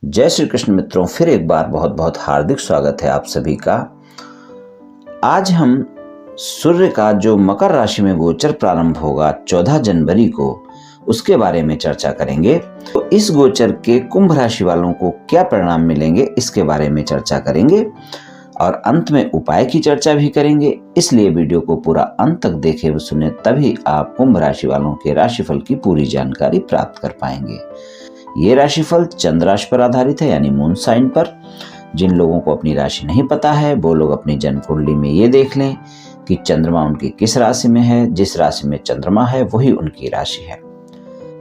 जय श्री कृष्ण मित्रों, फिर एक बार बहुत बहुत हार्दिक स्वागत है आप सभी का। आज हम सूर्य का जो मकर राशि में गोचर प्रारंभ होगा 14 जनवरी को, उसके बारे में चर्चा करेंगे। तो इस गोचर के कुंभ राशि वालों को क्या परिणाम मिलेंगे, इसके बारे में चर्चा करेंगे और अंत में उपाय की चर्चा भी करेंगे। इसलिए वीडियो को पूरा अंत तक देखें व सुने, तभी आप कुंभ राशि वालों के राशिफल की पूरी जानकारी प्राप्त कर पाएंगे। ये राशिफल चंद्र राशि पर आधारित है, यानी मून साइन पर। जिन लोगों को अपनी राशि नहीं पता है वो लोग अपनी जन्म कुंडली में ये देख लें कि चंद्रमा उनकी किस राशि में है। जिस राशि में चंद्रमा है वही उनकी राशि है।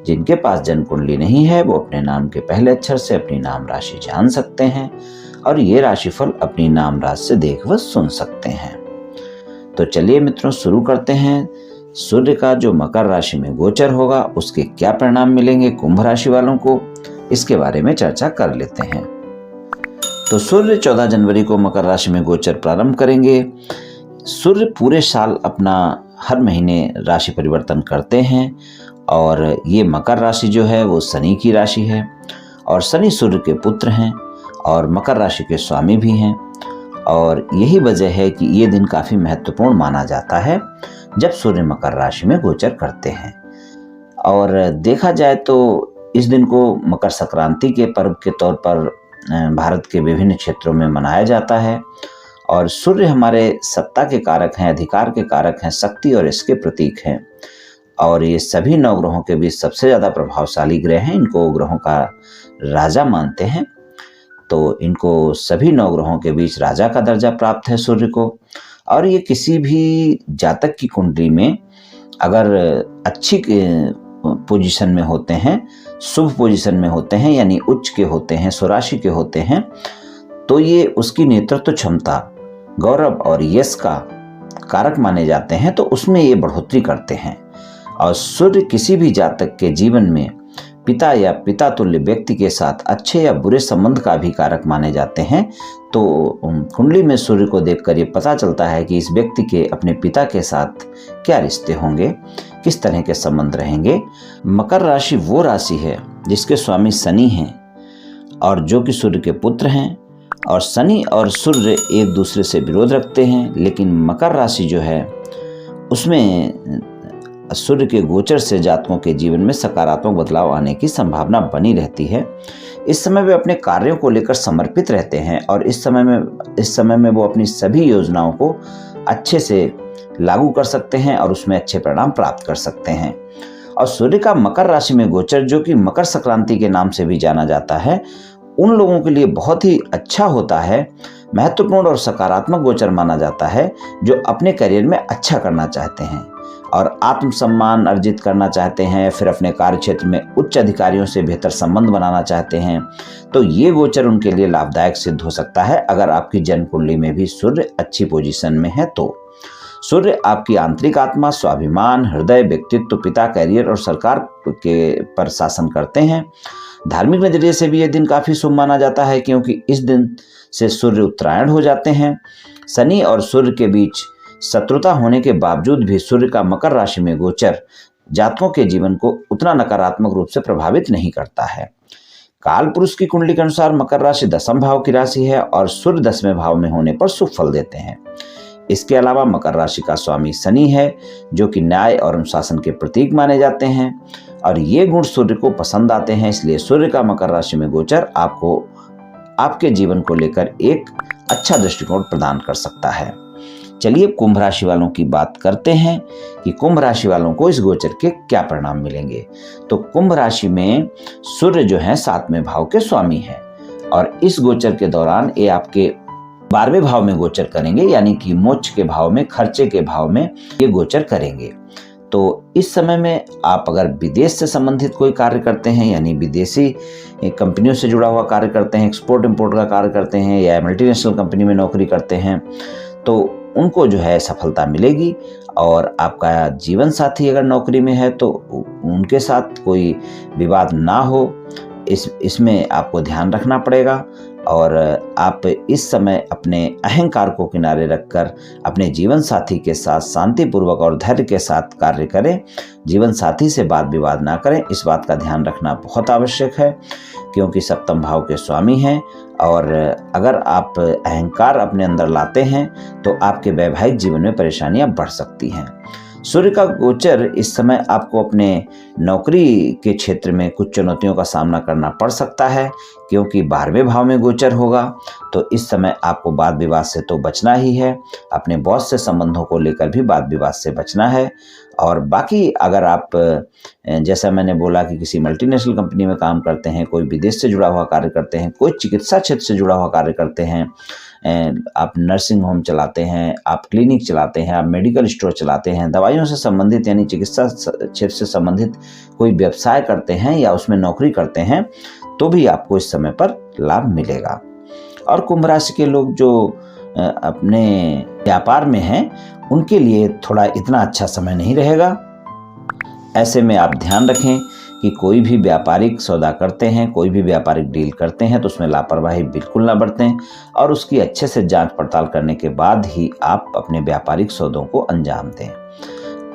जिनके पास जन्म कुंडली नहीं है वो अपने नाम के पहले अक्षर से अपनी नाम राशि जान सकते हैं और ये राशिफल अपनी नाम राशि से देख व सुन सकते हैं। तो चलिए मित्रों, शुरू करते हैं। सूर्य का जो मकर राशि में गोचर होगा उसके क्या परिणाम मिलेंगे कुंभ राशि वालों को, इसके बारे में चर्चा कर लेते हैं। तो सूर्य 14 जनवरी को मकर राशि में गोचर प्रारंभ करेंगे। सूर्य पूरे साल अपना हर महीने राशि परिवर्तन करते हैं और ये मकर राशि जो है वो शनि की राशि है और शनि सूर्य के पुत्र हैं और मकर राशि के स्वामी भी हैं। और यही वजह है कि ये दिन काफी महत्वपूर्ण माना जाता है जब सूर्य मकर राशि में गोचर करते हैं। और देखा जाए तो इस दिन को मकर संक्रांति के पर्व के तौर पर भारत के विभिन्न क्षेत्रों में मनाया जाता है। और सूर्य हमारे सत्ता के कारक हैं, अधिकार के कारक हैं, शक्ति और इसके प्रतीक हैं। और ये सभी नवग्रहों के बीच सबसे ज्यादा प्रभावशाली ग्रह हैं। इनको ग्रहों का राजा मानते हैं, तो इनको सभी नवग्रहों के बीच राजा का दर्जा प्राप्त है सूर्य को। और ये किसी भी जातक की कुंडली में अगर अच्छी पोजीशन में होते हैं, शुभ पोजीशन में होते हैं, यानी उच्च के होते हैं, स्वराशि के होते हैं, तो ये उसकी नेतृत्व क्षमता, गौरव और यश का कारक माने जाते हैं, तो उसमें ये बढ़ोतरी करते हैं। और सूर्य किसी भी जातक के जीवन में पिता या पिता तुल्य व्यक्ति के साथ अच्छे या बुरे संबंध का भी कारक माने जाते हैं। तो कुंडली में सूर्य को देखकर ये पता चलता है कि इस व्यक्ति के अपने पिता के साथ क्या रिश्ते होंगे, किस तरह के संबंध रहेंगे। मकर राशि वो राशि है जिसके स्वामी शनि हैं और जो कि सूर्य के पुत्र हैं। और शनि और सूर्य एक दूसरे से विरोध रखते हैं, लेकिन मकर राशि जो है उसमें सूर्य के गोचर से जातकों के जीवन में सकारात्मक बदलाव आने की संभावना बनी रहती है। इस समय वे अपने कार्यों को लेकर समर्पित रहते हैं और इस समय में वो अपनी सभी योजनाओं को अच्छे से लागू कर सकते हैं और उसमें अच्छे परिणाम प्राप्त कर सकते हैं। और सूर्य का मकर राशि में गोचर, जो कि मकर संक्रांति के नाम से भी जाना जाता है, उन लोगों के लिए बहुत ही अच्छा होता है, महत्वपूर्ण और सकारात्मक गोचर माना जाता है जो अपने करियर में अच्छा करना चाहते हैं और आत्मसम्मान अर्जित करना चाहते हैं, फिर अपने कार्य क्षेत्र में उच्च अधिकारियों से बेहतर संबंध बनाना चाहते हैं। तो ये गोचर उनके लिए लाभदायक सिद्ध हो सकता है अगर आपकी जन्म कुंडली में भी सूर्य अच्छी पोजीशन में है। तो सूर्य आपकी आंतरिक आत्मा, स्वाभिमान, हृदय, व्यक्तित्व, पिता, करियर और सरकार के पर शासन करते हैं। धार्मिक नजरिए से भी यह दिन काफी शुभ माना जाता है क्योंकि इस दिन से सूर्य उत्तरायण हो जाते हैं। शनि और सूर्य के बीच शत्रुता होने के बावजूद भी सूर्य का मकर राशि में गोचर जातकों के जीवन को उतना नकारात्मक रूप से प्रभावित नहीं करता है। काल पुरुष की कुंडली के अनुसार मकर राशि 10वें भाव की राशि है और सूर्य 10वें भाव में होने पर शुभ फल देते हैं। इसके अलावा मकर राशि का स्वामी शनि है, जो कि न्याय और अनुशासन के प्रतीक माने जाते हैं और ये गुण सूर्य को पसंद आते हैं। इसलिए सूर्य का मकर राशि में गोचर आपको आपके जीवन को लेकर एक अच्छा दृष्टिकोण प्रदान कर सकता है। चलिए कुंभ राशि वालों की बात करते हैं कि कुंभ राशि वालों को इस गोचर के क्या परिणाम मिलेंगे। तो कुंभ राशि में सूर्य जो है 7वें भाव के स्वामी हैं और इस गोचर के दौरान ये आपके 12वें भाव में गोचर करेंगे, यानी कि मोक्ष के भाव में, खर्चे के भाव में ये गोचर करेंगे। तो इस समय में आप अगर विदेश से संबंधित कोई कार्य करते हैं, यानी विदेशी कंपनियों से जुड़ा हुआ कार्य करते हैं, एक्सपोर्ट इंपोर्ट का कार्य करते हैं या मल्टीनेशनल कंपनी में नौकरी करते हैं, तो उनको जो है सफलता मिलेगी। और आपका जीवन साथी अगर नौकरी में है तो उनके साथ कोई विवाद ना हो, इसमें आपको ध्यान रखना पड़ेगा। और आप इस समय अपने अहंकार को किनारे रखकर अपने जीवन साथी के साथ शांतिपूर्वक और धैर्य के साथ कार्य करें। जीवन साथी से वाद विवाद ना करें, इस बात का ध्यान रखना बहुत आवश्यक है, क्योंकि सप्तम भाव के स्वामी हैं। और अगर आप अहंकार अपने अंदर लाते हैं तो आपके वैवाहिक जीवन में परेशानियां बढ़ सकती हैं। सूर्य का गोचर इस समय आपको अपने नौकरी के क्षेत्र में कुछ चुनौतियों का सामना करना पड़ सकता है, क्योंकि 12वें भाव में गोचर होगा। तो इस समय आपको वाद विवाद से तो बचना ही है, अपने बॉस से संबंधों को लेकर भी वाद विवाद से बचना है। और बाकी अगर आप जैसा मैंने बोला कि किसी मल्टीनेशनल कंपनी में काम करते हैं, कोई विदेश से जुड़ा हुआ कार्य करते हैं, कोई चिकित्सा क्षेत्र से जुड़ा हुआ कार्य करते हैं, आप नर्सिंग होम चलाते हैं, आप क्लिनिक चलाते हैं, आप मेडिकल स्टोर चलाते हैं, दवाइयों से संबंधित यानी चिकित्सा क्षेत्र से संबंधित कोई व्यवसाय करते हैं या उसमें नौकरी करते हैं, तो भी आपको इस समय पर लाभ मिलेगा। और कुंभ राशि के लोग जो अपने व्यापार में हैं, उनके लिए थोड़ा इतना अच्छा समय नहीं रहेगा। ऐसे में आप ध्यान रखें कि कोई भी व्यापारिक सौदा करते हैं, कोई भी व्यापारिक डील करते हैं तो उसमें लापरवाही बिल्कुल ना बरतें और उसकी अच्छे से जांच पड़ताल करने के बाद ही आप अपने व्यापारिक सौदों को अंजाम दें।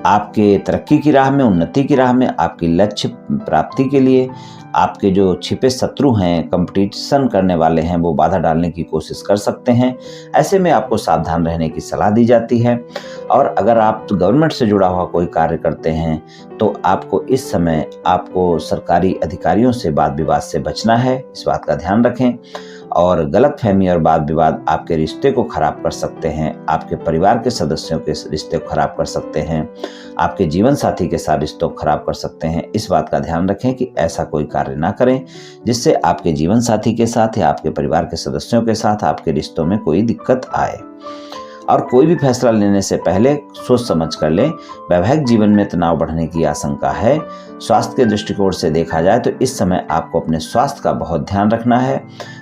आपके तरक्की की राह में, उन्नति की राह में, आपकी लक्ष्य प्राप्ति के लिए आपके जो छिपे शत्रु हैं, कंपटीशन करने वाले हैं, वो बाधा डालने की कोशिश कर सकते हैं। ऐसे में आपको सावधान रहने की सलाह दी जाती है। और अगर आप गवर्नमेंट से जुड़ा हुआ कोई कार्य करते हैं तो आपको इस समय सरकारी अधिकारियों से वाद विवाद से बचना है, इस बात का ध्यान रखें। और गलतफहमी और वाद विवाद आपके रिश्ते को खराब कर सकते हैं, आपके परिवार के सदस्यों के रिश्ते को खराब कर सकते हैं, आपके जीवन साथी के साथ रिश्तों को खराब कर सकते हैं। इस बात का ध्यान रखें कि ऐसा कोई कार्य ना करें जिससे आपके जीवन साथी के साथ या आपके परिवार के सदस्यों के साथ आपके रिश्तों में कोई दिक्कत आए। और कोई भी फैसला लेने से पहले सोच समझ कर लें। वैवाहिक जीवन में तनाव बढ़ने की आशंका है। स्वास्थ्य के दृष्टिकोण से देखा जाए तो इस समय आपको अपने स्वास्थ्य का बहुत ध्यान रखना है,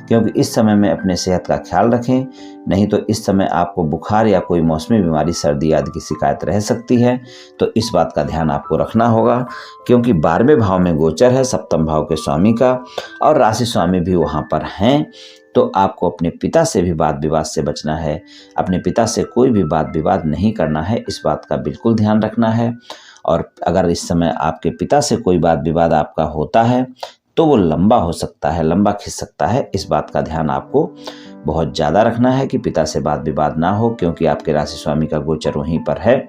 क्योंकि इस समय में अपने सेहत का ख्याल रखें, नहीं तो इस समय आपको बुखार या कोई मौसमी बीमारी, सर्दी आदि की शिकायत रह सकती है। तो इस बात का ध्यान आपको रखना होगा, क्योंकि 12वें भाव में गोचर है सप्तम भाव के स्वामी का और राशि स्वामी भी वहाँ पर हैं। तो आपको अपने पिता से भी वाद विवाद से बचना है, अपने पिता से कोई भी वाद विवाद नहीं करना है, इस बात का बिल्कुल ध्यान रखना है। और अगर इस समय आपके पिता से कोई वाद विवाद आपका होता है तो वो लंबा हो सकता है, लंबा खिंच सकता है। इस बात का ध्यान आपको बहुत ज़्यादा रखना है कि पिता से वाद विवाद ना हो, क्योंकि आपके राशि स्वामी का गोचर वहीं पर है।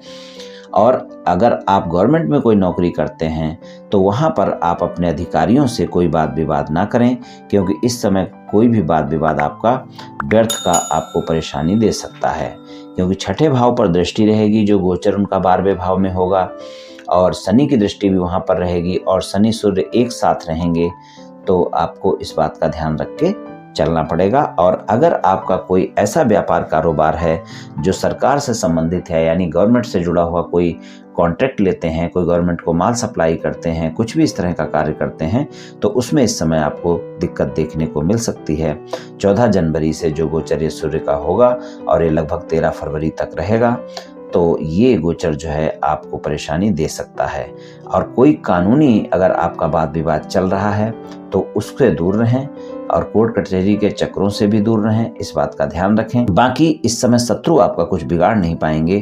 और अगर आप गवर्नमेंट में कोई नौकरी करते हैं तो वहाँ पर आप अपने अधिकारियों से कोई वाद विवाद ना करें, क्योंकि इस समय कोई भी वाद विवाद आपका व्यर्थ का आपको परेशानी दे सकता है। क्योंकि छठे भाव पर दृष्टि रहेगी, जो गोचर उनका 12वें भाव में होगा, और शनि की दृष्टि भी वहाँ पर रहेगी, और शनि सूर्य एक साथ रहेंगे। तो आपको इस बात का ध्यान रख के चलना पड़ेगा। और अगर आपका कोई ऐसा व्यापार कारोबार है जो सरकार से संबंधित है, यानी गवर्नमेंट से जुड़ा हुआ कोई कॉन्ट्रैक्ट लेते हैं, कोई गवर्नमेंट को माल सप्लाई करते हैं, कुछ भी इस तरह का कार्य करते हैं, तो उसमें इस समय आपको दिक्कत देखने को मिल सकती है। 14 जनवरी से जो गोचर सूर्य का होगा और ये लगभग 13 फरवरी तक रहेगा, तो ये गोचर जो है आपको परेशानी दे सकता है। और कोई कानूनी अगर आपका वाद विवाद चल रहा है तो उससे दूर रहें, और कोर्ट कचहरी के चक्रों से भी दूर रहें, इस बात का ध्यान रखें। बाकी इस समय शत्रु आपका कुछ बिगाड़ नहीं पाएंगे,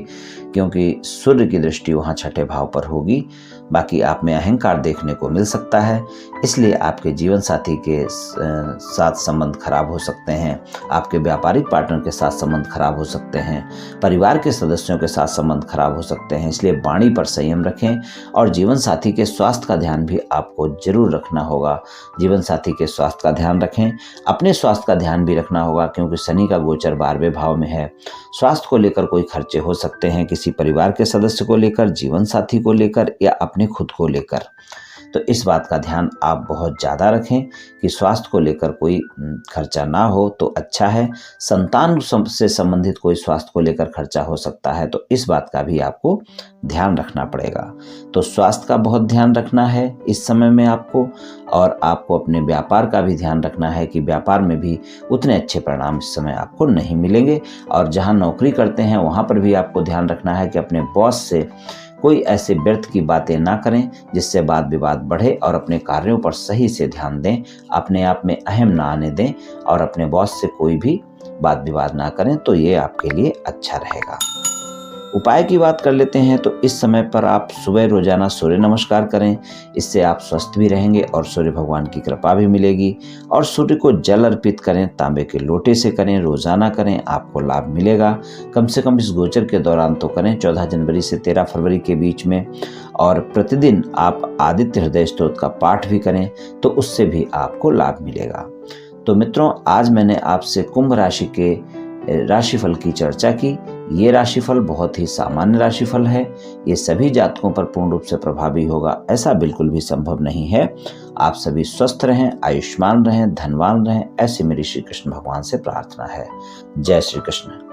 क्योंकि सूर्य की दृष्टि वहाँ छठे भाव पर होगी। बाकी आप में अहंकार देखने को मिल सकता है, इसलिए आपके जीवन साथी के साथ संबंध खराब हो सकते हैं, आपके व्यापारिक पार्टनर के साथ संबंध खराब हो सकते हैं, परिवार के सदस्यों के साथ संबंध खराब हो सकते हैं। इसलिए वाणी पर संयम रखें और जीवन साथी के स्वास्थ्य का ध्यान भी आपको जरूर रखना होगा। जीवन साथी के स्वास्थ्य का ध्यान रखें, अपने स्वास्थ्य का ध्यान भी रखना होगा, क्योंकि शनि का गोचर 12वें भाव में है। स्वास्थ्य को लेकर कोई खर्चे हो सकते हैं, किसी परिवार के सदस्य को लेकर, जीवन साथी को लेकर या अपने खुद को लेकर। तो इस बात का ध्यान आप बहुत ज़्यादा रखें कि स्वास्थ्य को लेकर कोई खर्चा ना हो तो अच्छा है। संतान से संबंधित कोई स्वास्थ्य को लेकर खर्चा हो सकता है, तो इस बात का भी आपको ध्यान रखना पड़ेगा। तो स्वास्थ्य का बहुत ध्यान रखना है इस समय में आपको, और आपको अपने व्यापार का भी ध्यान रखना है कि व्यापार में भी उतने अच्छे परिणाम इस समय आपको नहीं मिलेंगे। और जहां नौकरी करते हैं वहां पर भी आपको ध्यान रखना है कि अपने बॉस से कोई ऐसे व्यर्थ की बातें ना करें जिससे वाद विवाद बढ़े और अपने कार्यों पर सही से ध्यान दें। अपने आप में अहम ना आने दें और अपने बॉस से कोई भी वाद विवाद ना करें, तो ये आपके लिए अच्छा रहेगा। उपाय की बात कर लेते हैं तो इस समय पर आप सुबह रोजाना सूर्य नमस्कार करें। इससे आप स्वस्थ भी रहेंगे और सूर्य भगवान की कृपा भी मिलेगी। और सूर्य को जल अर्पित करें, तांबे के लोटे से करें, रोजाना करें, आपको लाभ मिलेगा। कम से कम इस गोचर के दौरान तो करें, 14 जनवरी से 13 फरवरी के बीच में। और प्रतिदिन आप आदित्य हृदय स्तोत्र का पाठ भी करें तो उससे भी आपको लाभ मिलेगा। तो मित्रों, आज मैंने आपसे कुंभ राशि के राशिफल की चर्चा की। ये राशिफल बहुत ही सामान्य राशिफल है। ये सभी जातकों पर पूर्ण रूप से प्रभावी होगा ऐसा बिल्कुल भी संभव नहीं है। आप सभी स्वस्थ रहें, आयुष्मान रहें, धनवान रहें, ऐसी मेरी श्री कृष्ण भगवान से प्रार्थना है। जय श्री कृष्ण।